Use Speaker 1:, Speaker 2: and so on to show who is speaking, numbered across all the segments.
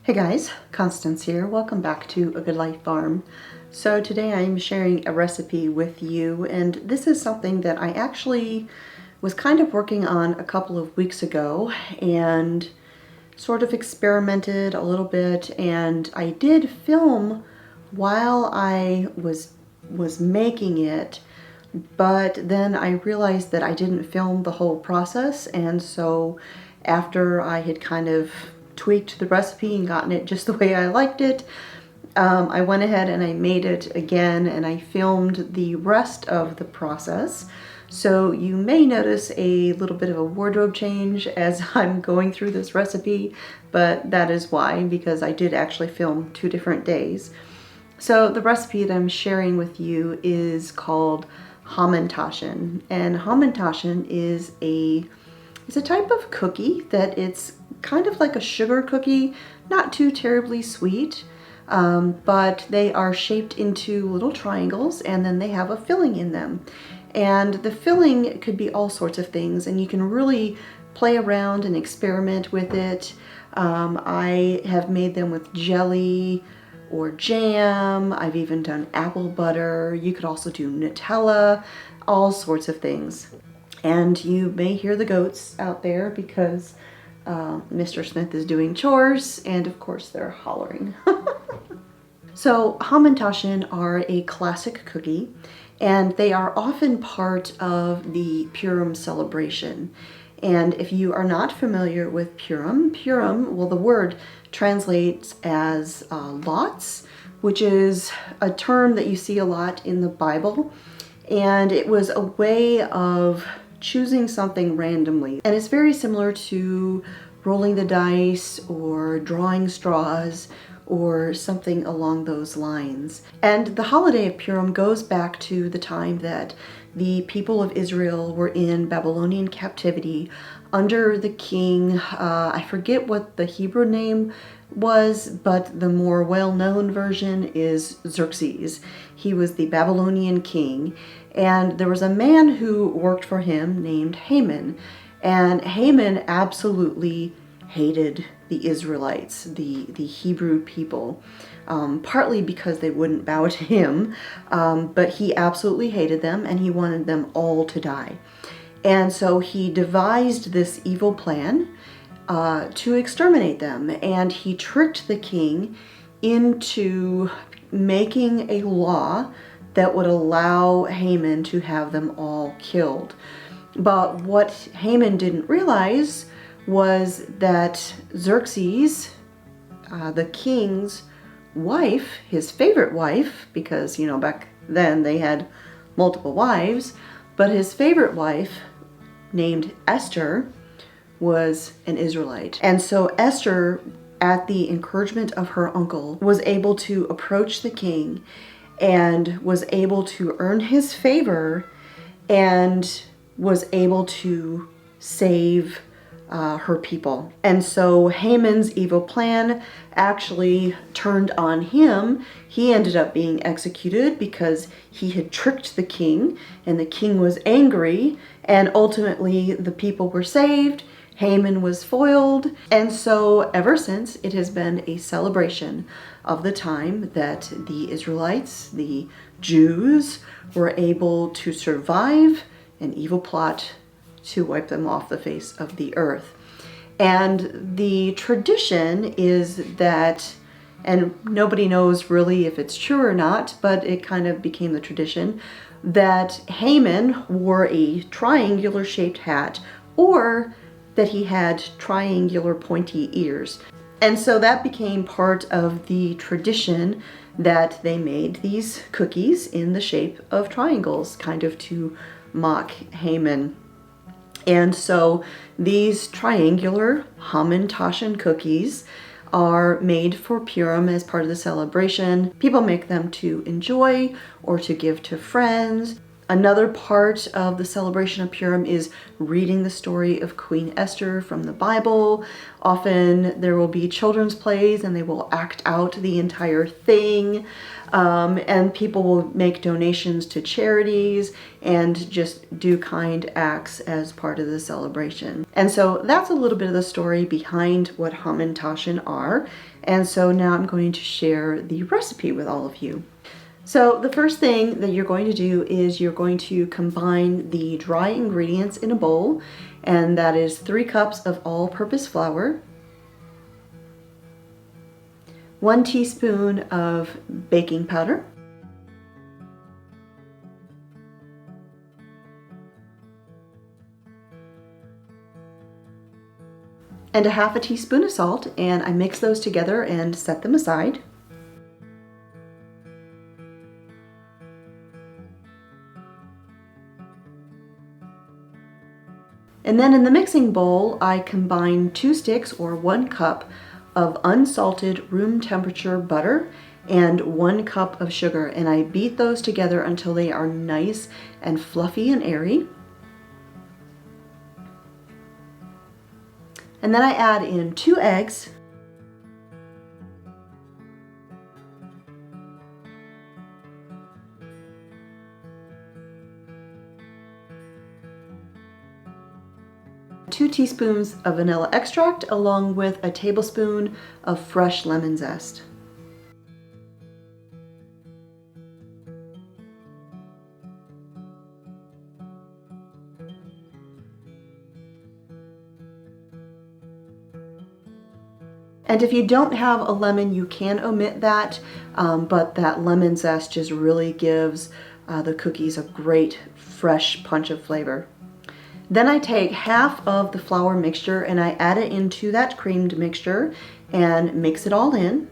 Speaker 1: Hey guys, Constance here. Welcome back to A Good Life Farm. So today I'm sharing a recipe with you, and this is something that I actually was kind of working on a couple of weeks ago and sort of experimented a little bit, and I did film while I was making it, but then I realized that I didn't film the whole process, and so after I had kind of tweaked the recipe and gotten it just the way I liked it, I went ahead and I made it again, and I filmed the rest of the process. So you may notice a little bit of a wardrobe change as I'm going through this recipe, but that is why, because I did actually film 2 different days. So the recipe that I'm sharing with you is called Hamantaschen, and Hamantaschen is a type of cookie that it's kind of like a sugar cookie, not too terribly sweet, but they are shaped into little triangles, and then they have a filling in them. And the filling could be all sorts of things, and you can really play around and experiment with it. I have made them with jelly or jam. I've even done apple butter. You could also do Nutella, all sorts of things. And you may hear the goats out there because Mr. Smith is doing chores, and of course they're hollering. So Hamantaschen are a classic cookie, and they are often part of the Purim celebration. And if you are not familiar with Purim, well, the word translates as lots, which is a term that you see a lot in the Bible. And it was a way of choosing something randomly. And it's very similar to rolling the dice or drawing straws or something along those lines. And the holiday of Purim goes back to the time that the people of Israel were in Babylonian captivity under the king. I forget what the Hebrew name was, but the more well-known version is Xerxes. He was the Babylonian king, and there was a man who worked for him named Haman, and Haman absolutely hated the Israelites, the Hebrew people, partly because they wouldn't bow to him, but he absolutely hated them, and he wanted them all to die. And so he devised this evil plan to exterminate them, and he tricked the king into making a law that would allow Haman to have them all killed. But what Haman didn't realize was that Xerxes, the king's wife, his favorite wife, because, you know, back then they had multiple wives, but his favorite wife, named Esther, was an Israelite. And so Esther, at the encouragement of her uncle, was able to approach the king and was able to earn his favor and was able to save her people. And so Haman's evil plan actually turned on him. He ended up being executed because he had tricked the king, and the king was angry, and ultimately the people were saved. Haman was foiled, and so ever since it has been a celebration of the time that the Israelites, the Jews, were able to survive an evil plot to wipe them off the face of the earth. And the tradition is that, and nobody knows really if it's true or not, but it kind of became the tradition, that Haman wore a triangular shaped hat, or that he had triangular pointy ears. And so that became part of the tradition that they made these cookies in the shape of triangles, kind of to mock Haman. And so these triangular Hamantaschen cookies are made for Purim as part of the celebration. People make them to enjoy or to give to friends. Another part of the celebration of Purim is reading the story of Queen Esther from the Bible. Often there will be children's plays and they will act out the entire thing. And people will make donations to charities and just do kind acts as part of the celebration. And so that's a little bit of the story behind what Hamantaschen are. And so now I'm going to share the recipe with all of you. So the first thing that you're going to do is you're going to combine the dry ingredients in a bowl, and that is 3 cups of all-purpose flour, 1 teaspoon of baking powder, and a half a teaspoon of salt, and I mix those together and set them aside. And then in the mixing bowl, I combine 2 sticks or 1 cup of unsalted room temperature butter and 1 cup of sugar. And I beat those together until they are nice and fluffy and airy. And then I add in 2 eggs, two teaspoons of vanilla extract along with a tablespoon of fresh lemon zest. And if you don't have a lemon, you can omit that, but that lemon zest just really gives the cookies a great fresh punch of flavor. Then I take half of the flour mixture and I add it into that creamed mixture and mix it all in.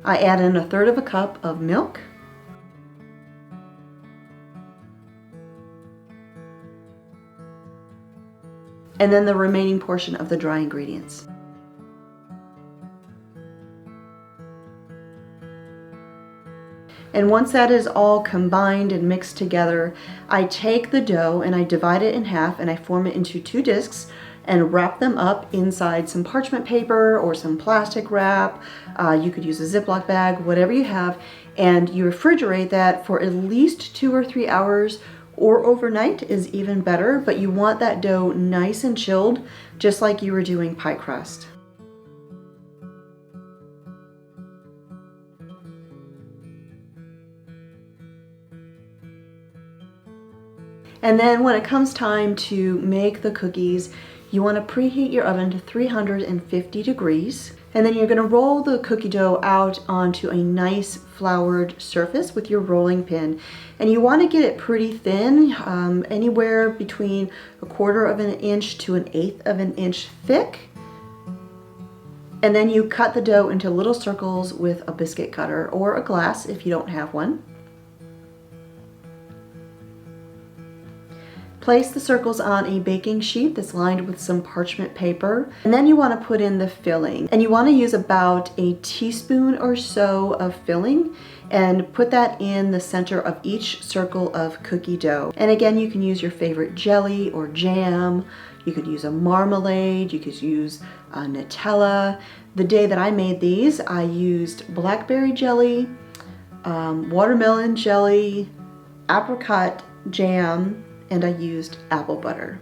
Speaker 1: I add in 1/3 cup of milk. And then the remaining portion of the dry ingredients. And once that is all combined and mixed together, I take the dough and I divide it in half and I form it into 2 discs and wrap them up inside some parchment paper or some plastic wrap. You could use a Ziploc bag, whatever you have, and you refrigerate that for at least 2 or 3 hours, or overnight is even better, but you want that dough nice and chilled, just like you were doing pie crust. And then when it comes time to make the cookies, you want to preheat your oven to 350 degrees. And then you're going to roll the cookie dough out onto a nice floured surface with your rolling pin. And you want to get it pretty thin, anywhere between 1/4 of an inch to 1/8 of an inch thick. And then you cut the dough into little circles with a biscuit cutter or a glass if you don't have one. Place the circles on a baking sheet that's lined with some parchment paper, and then you want to put in the filling. And you want to use about a teaspoon or so of filling and put that in the center of each circle of cookie dough. And again, you can use your favorite jelly or jam. You could use a marmalade, you could use Nutella. The day that I made these, I used blackberry jelly, watermelon jelly, apricot jam, and I used apple butter.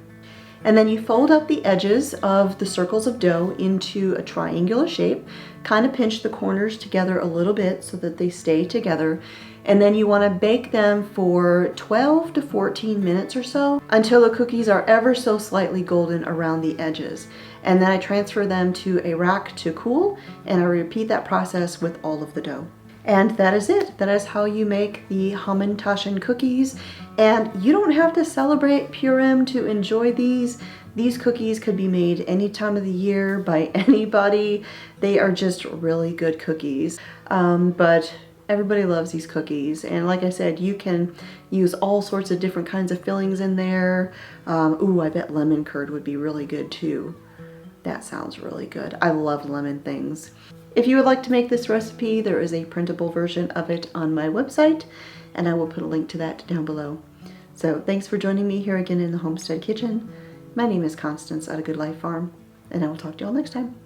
Speaker 1: And then you fold up the edges of the circles of dough into a triangular shape, kind of pinch the corners together a little bit so that they stay together. And then you want to bake them for 12 to 14 minutes or so until the cookies are ever so slightly golden around the edges. And then I transfer them to a rack to cool, and I repeat that process with all of the dough. And that is it. That is how you make the Hamantaschen cookies. And you don't have to celebrate Purim to enjoy these. These cookies could be made any time of the year by anybody. They are just really good cookies. But Everybody loves these cookies, and like I said, you can use all sorts of different kinds of fillings in there. Ooh, I bet lemon curd would be really good too. That sounds really good. I love lemon things. If you would like to make this recipe, there is a printable version of it on my website, and I will put a link to that down below. So thanks for joining me here again in the Homestead Kitchen. My name is Constance at A Good Life Farm, and I will talk to you all next time.